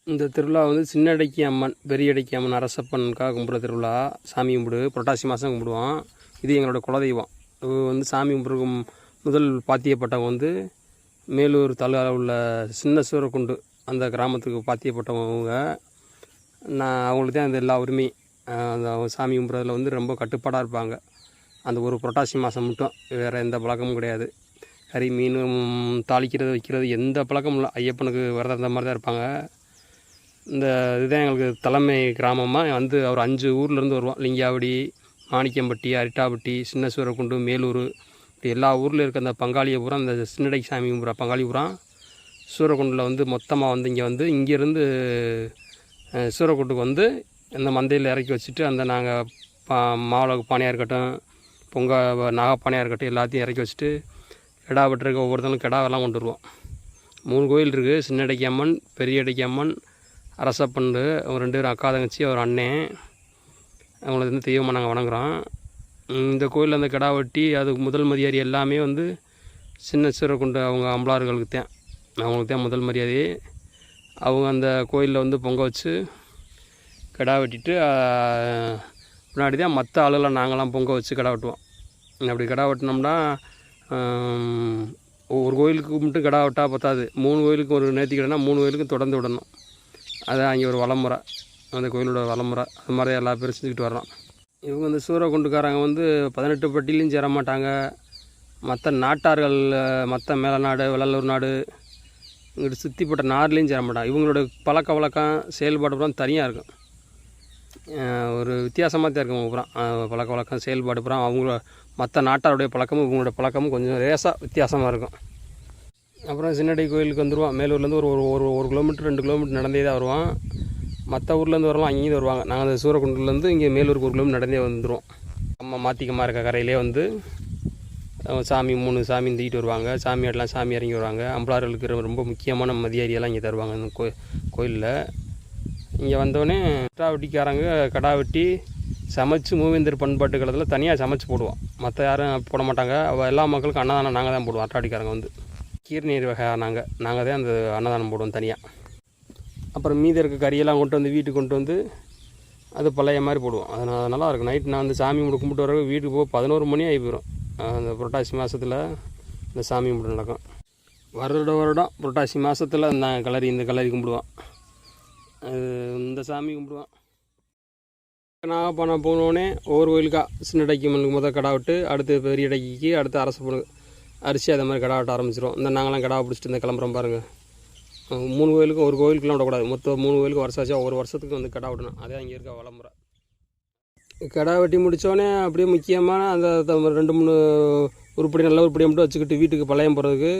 இந்த திருவிழா வந்து சின்னடைக்கி அம்மன் பெரியடைக்கி அம்மன் அரசப்பனுக்காக கும்பிட்ற திருவிழா. சாமி கும்பிடு புரட்டாசி மாதம் கும்பிடுவோம். இது எங்களோட குலதெய்வம். இது வந்து சாமி கும்பிட்றதுக்கு முதல் பாத்தியப்பட்டவங்க வந்து மேலூர் தாலுகாவில் உள்ள சின்ன சூரக்குண்டு அந்த கிராமத்துக்கு பாத்தியப்பட்டவங்க. நான் அவங்களுக்கு தான் அந்த எல்லா உரிமையும் அந்த சாமி கும்பிட்றதுல வந்து ரொம்ப கட்டுப்பாடாக இருப்பாங்க. அந்த ஒரு புரட்டாசி மாதம் மட்டும் வேறு எந்த பழக்கமும் கிடையாது. கறி மீன் தாளிக்கிறது வைக்கிறது எந்த பழக்கமும் இல்லை. ஐயப்பனுக்கு விரதம் இந்த மாதிரி தான் இருப்பாங்க. இந்த இதுதான் எங்களுக்கு தலைமை கிராமமாக வந்து அவர் 5 ஊர்லேருந்து வருவோம். லிங்காவடி, மாணிக்கம்பட்டி, அரிட்டாப்பட்டி, சின்ன சூரக்குண்டு, மேலூர், இப்படி எல்லா ஊரில் இருக்க அந்த பங்காளியை பூரா இந்த சின்னடைக்கு சாமி கும்பிட்ற பங்காளி பூரா சூரக்குண்டில் வந்து மொத்தமாக வந்து இங்கேருந்து சூரக்குண்டுக்கு வந்து இந்த மந்தையில் இறக்கி வச்சுட்டு அந்த நாங்கள் மாவிளக்கு பானையாக இருக்கட்டும், நாகப்பானையாக இருக்கட்டும் எல்லாத்தையும் இறக்கி வச்சுட்டு கிடா வெட்டுறதுக்கு ஒவ்வொருத்தரும் கிடாவெல்லாம் கொண்டு வருவோம். 3 கோயில் இருக்குது. சின்னடைக்கி அம்மன், பெரியடைக்கி அம்மன், அரசப்பண்டு. அவங்க 2 பேரும் அக்கா தங்கச்சி, அவர் அண்ணன். அவங்கள வந்து தெய்வமாக நாங்கள் வணங்குறோம். இந்த கோயிலில் அந்த கிடா வெட்டி அதுக்கு முதல் மரியாதை எல்லாமே வந்து சின்ன சூரக்குண்டு அவங்க அம்பலார்களுக்கு தான், அவங்களுக்கு தான் முதல் மரியாதை. அவங்க அந்த கோயிலில் வந்து பொங்க வச்சு கிடா வெட்டிட்டு முன்னாடி தான் மற்ற ஆளுலாம் நாங்களாம் பொங்க வச்சு கிடா வெட்டுவோம். அப்படி கிடா வெட்டினோம்னா ஒரு கோயிலுக்கு மட்டும் கிடா வெட்டா பத்தாது. 3 கோயிலுக்கு ஒரு நேர்த்திக்கடைனா 3 கோயிலுக்கும் தொடர்ந்து விடணும். அதான் அங்கே ஒரு வளமுறை, அந்த கோயிலோட வளமுறை. அது மாதிரி எல்லா பேரும் செஞ்சுக்கிட்டு வர்றோம். இவங்க வந்து சூரக்குண்டுக்காரங்க வந்து 18 பட்டிலையும் சேர மாட்டாங்க. மற்ற நாட்டார்கள், மற்ற மேலநாடு, வெள்ளலூர் நாடு, இங்கிட்டு சுற்றிப்பட்ட நாடுலேயும் சேர மாட்டாங்க. இவங்களோட பழக்க வழக்கம் செயல்பாடு பூரா தனியாக இருக்கும். ஒரு வித்தியாசமாக தான் இருக்கும். பூரா பழக்க வழக்கம் செயல்பாடு பூரா அவங்களோட மற்ற நாட்டாருடைய பழக்கமும் இவங்களோட பழக்கமும் கொஞ்சம் லேசாக வித்தியாசமாக இருக்கும். அப்புறம் சின்னடை கோயிலுக்கு வந்துடுவோம். மேலூர்லேருந்து ஒரு கிலோமீட்டர் 2 கிலோமீட்டர் நடந்தே தான் வருவோம். மற்ற ஊர்லேருந்து வரலாம், அங்கேயும் வருவாங்க. நாங்கள் அந்த சூரக்குண்டுலேருந்து இங்கே மேலூருக்கு 1 கிலோமீட்டர் நடந்தே வந்துடுவோம். நம்ம மாத்திக்கமாக இருக்க கரையிலே வந்து சாமி 3 சாமி தூக்கிட்டு வருவாங்க. சாமியாடெலாம் சாமி இறங்கி வருவாங்க. அம்பலார்களுக்கு ரொம்ப முக்கியமான மதியாரியெல்லாம் இங்கே தருவாங்க இந்த கோயிலில். இங்கே வந்தோடனே கிடா வெட்டிக்காரங்க கிடா வெட்டி சமைச்சு மூவேந்தர் பண்பாட்டு காலத்தில் தனியாக சமைச்சு போடுவோம். மற்ற யாரும் போட மாட்டாங்க. எல்லா மக்களுக்கும் அன்னதானம் நாங்கள் தான் போடுவோம். அட்டாடிக்காரங்க வந்து கீர்நீர் வகை நாங்கள் தான் அந்த அன்னதானம் போடுவோம் தனியாக. அப்புறம் மீதி இருக்க கறியெல்லாம் கொண்டு வந்து வீட்டுக்கு கொண்டு வந்து அது பழைய மாதிரி போடுவோம். அதனால் நல்லாயிருக்கும். நைட்டு நான் வந்து சாமி கும்பிட்டு வர வீட்டுக்கு போக 11 மணி ஆகி போயிடும். அந்த புரட்டாசி மாதத்தில் இந்த சாமி கும்பிட்டு நடக்கும். வருடம் புரட்டாசி மாதத்தில் இந்த கலரி கும்பிடுவோம். இந்த சாமி கும்பிடுவோம். நாகப்பானை போனோடனே ஒவ்வொரு கோயிலுக்கா சின்னடைக்கி மண்ணுக்கு முதல் கடா விட்டு, அடுத்து பெரியடைக்கு, அடுத்து அரசு அரிசி அதை மாதிரி கடா வெட்ட ஆரம்பிச்சிடும். இந்த நாங்களாம் கடா பிடிச்சிட்டு இந்த கிளம்புறோம் பாருங்கள். 3 கோயிலுக்கும் ஒரு கோயிலுக்குலாம் விடக்கூடாது. மொத்தம் 3 கோயிலுக்கு வருஷம் ஆச்சா ஒரு வருஷத்துக்கு வந்து கடா விடணும். அதே அங்கே இருக்க வளமுறை. கடா வெட்டி முடித்தோடனே அப்படியே முக்கியமான அந்த 2-3 உருப்படி நல்ல உருப்படியை மட்டும் வச்சுக்கிட்டு வீட்டுக்கு பழையம் போகிறதுக்கு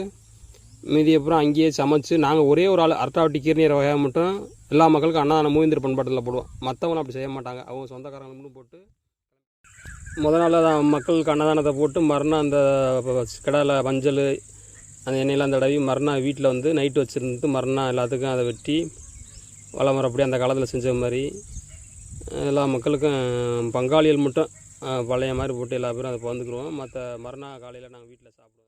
மீதி அப்புறம் அங்கேயே சமைச்சு நாங்கள் ஒரே ஒரு ஆள் அரட்டாவட்டி கீர்நீர் வகையாக மட்டும் எல்லா மக்களுக்கும் அன்னதானம் மூவேந்தர் பண்பாட்டில் போடுவோம். மற்றவங்களும் அப்படி செய்ய மாட்டாங்க. அவங்க சொந்தக்காரங்க மட்டும் போட்டு முதல் நாள் தான் மக்களுக்கு அன்னதானத்தை போட்டு மறுநாள் அந்த கடாயில் மஞ்சள் அந்த எண்ணெயெல்லாம் தடவி மறுநாள் வீட்டில் வந்து நைட்டு வச்சுருந்து மறுநாள் எல்லாத்துக்கும் அதை வெட்டி வளமுறை அப்படி அந்த காலத்தில் செஞ்ச மாதிரி எல்லா மக்களுக்கும் பங்காளிகள் மட்டும் பழைய மாதிரி போட்டு எல்லா பேரும் அதை பகிர்ந்துக்குருவோம். மற்ற மறுநாள் காலையில் நாங்கள் வீட்டில் சாப்பிடுவோம்.